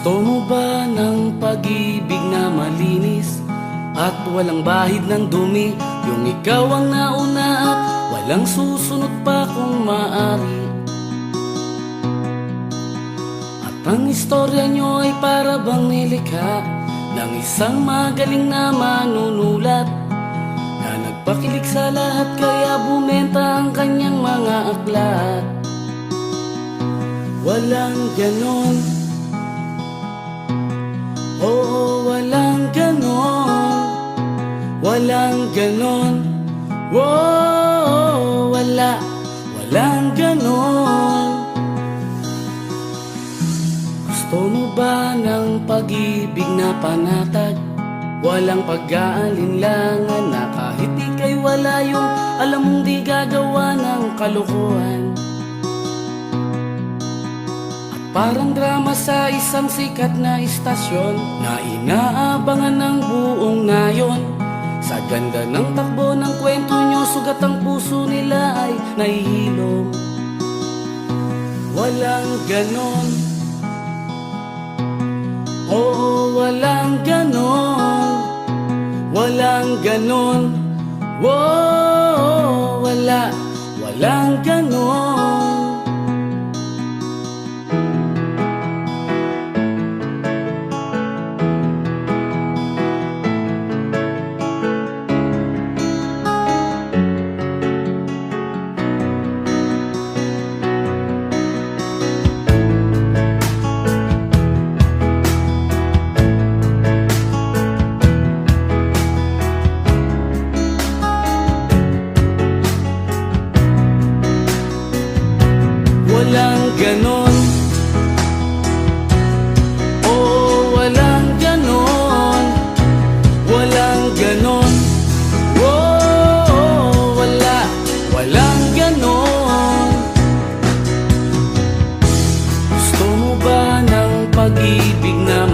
Gusto mo ba ng pag-ibig na malinis at walang bahid ng dumi? Yung ikaw ang nauna at walang susunod pa kung maaari. At ang istorya nyo ay para bang nilikha ng isang magaling na manunulat na nagpakilig sa lahat kaya bumenta ang kanyang mga aklat. Walang ganon, oo, walang ganon, walang ganon, wow, walang ganon. Gusto mo ba ng pag-ibig na panatag? Walang pag-aalinlangan na kahit ika'y wala yung alam mong di gagawa ng kalokohan. Parang drama sa isang sikat na istasyon na inaabangan ng buong nayon. Sa ganda ng takbo ng kwento nyo, sugat ang puso nila ay nahihilom. Walang ganon, oo, walang ganon, walang ganon, wow, walang ganon. Walang ganon, oh, walang ganon, walang ganon, oh, walang ganon. Gusto mo ba ng pag-ibig na